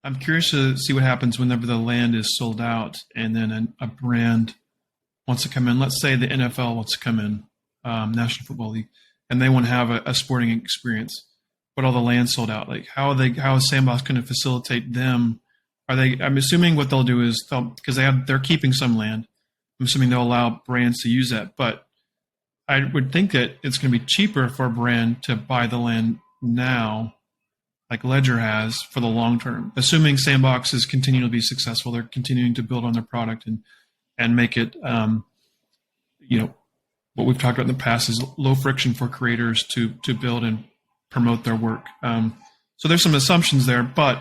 I'm curious to see what happens whenever the land is sold out and then a brand wants to come in. Let's say the NFL wants to come in, National Football League, and they want to have a sporting experience, but all the land sold out. Like how is Sandbox going to facilitate them? I'm assuming what they'll do is because they're keeping some land. I'm assuming they'll allow brands to use that, but I would think that it's going to be cheaper for a brand to buy the land now, like Ledger has, for the long term. Assuming Sandbox is continuing to be successful, they're continuing to build on their product and make it, what we've talked about in the past is low friction for creators to build and promote their work. So there's some assumptions there, but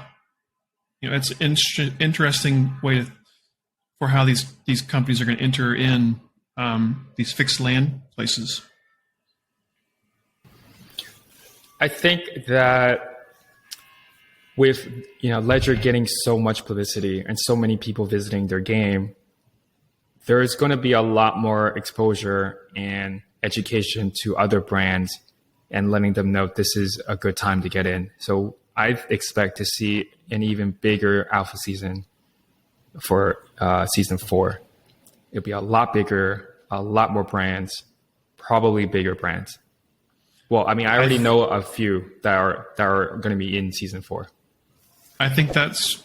it's an interesting way for how these companies are going to enter in these fixed land places. I think that with Ledger getting so much publicity and so many people visiting their game, there is going to be a lot more exposure and education to other brands and letting them know this is a good time to get in. So I expect to see an even bigger alpha season for season 4. It'll be a lot bigger, a lot more brands, probably bigger brands. Well, I mean, I already know a few that are going to be in season 4. I think that's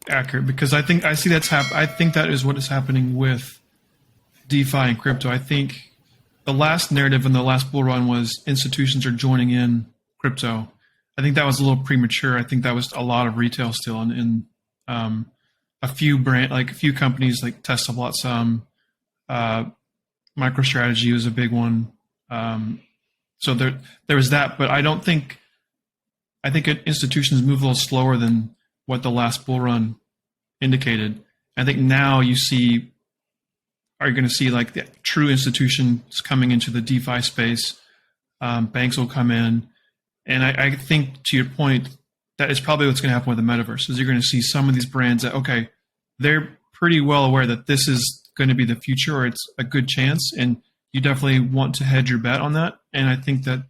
accurate because I think that is what is happening with DeFi and crypto. I think the last narrative in the last bull run was institutions are joining in crypto. I think that was a little premature. I think that was a lot of retail still, and a few companies like Tesla bought some. MicroStrategy was a big one. So there was that, but I think institutions move a little slower than what the last bull run indicated. I think now you're going to see like the true institutions coming into the DeFi space. Banks will come in. And I think, to your point, that is probably what's going to happen with the metaverse, is you're going to see some of these brands that, okay, they're pretty well aware that this is going to be the future, or it's a good chance, and you definitely want to hedge your bet on that. And I think that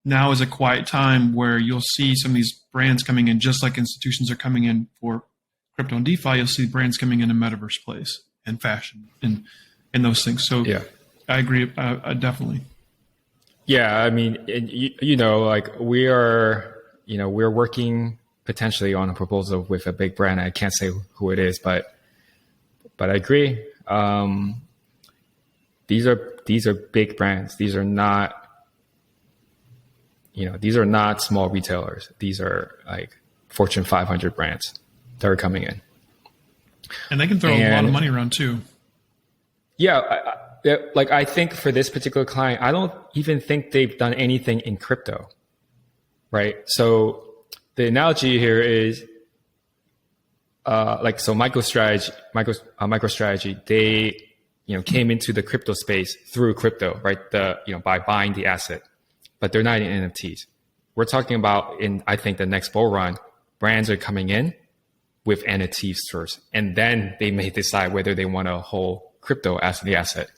now is a quiet time where you'll see some of these brands coming in, just like institutions are coming in for crypto and DeFi. You'll see brands coming in a metaverse place and fashion and those things. So yeah, I agree, definitely. Yeah, I mean, like we're working potentially on a proposal with a big brand. I can't say who it is, but I agree. These are big brands. These are not small retailers. These are like Fortune 500 brands that are coming in. And they can throw a lot of money around too. Yeah. I think for this particular client, I don't even think they've done anything in crypto, right? So the analogy here is MicroStrategy, they came into the crypto space through crypto, right? By buying the asset, but they're not in NFTs. We're talking about I think the next bull run, brands are coming in with NFTs first, and then they may decide whether they want to hold crypto as the asset.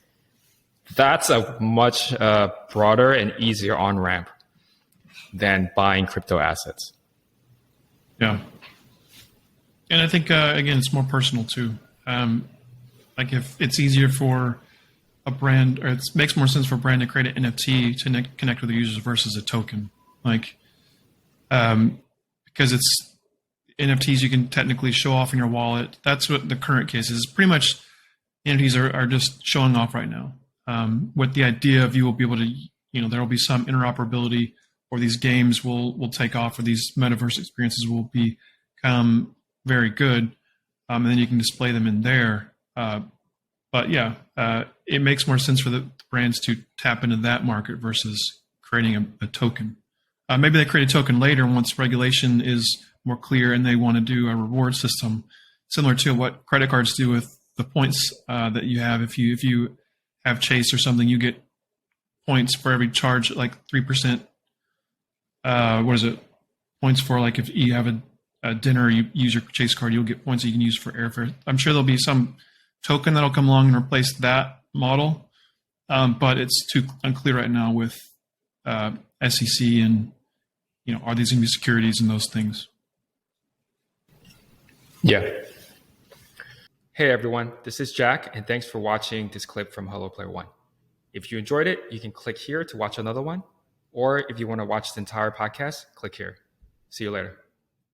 That's a much broader and easier on-ramp than buying crypto assets. Yeah. And I think, again, it's more personal too. Like if it's easier for a brand, or it makes more sense for a brand to create an NFT to connect with the users versus a token. Like, because it's NFTs you can technically show off in your wallet. That's what the current case is. Pretty much NFTs are just showing off right now. With the idea of you will be able to, there will be some interoperability, or these games will take off, or these metaverse experiences will become very good, and then you can display them in there. But yeah, it makes more sense for the brands to tap into that market versus creating a token. Maybe they create a token later once regulation is more clear and they want to do a reward system similar to what credit cards do with the points that you have. If you have Chase or something, you get points for every charge, like 3%. What is it? Points for, like, if you have a dinner, you use your Chase card, you'll get points that you can use for airfare. I'm sure there'll be some token that'll come along and replace that model, but it's too unclear right now with SEC and, are these going to be securities and those things? Yeah. Hey everyone, this is Jack, and thanks for watching this clip from Hello Player One. If you enjoyed it, you can click here to watch another one, or if you want to watch the entire podcast, click here. See you later.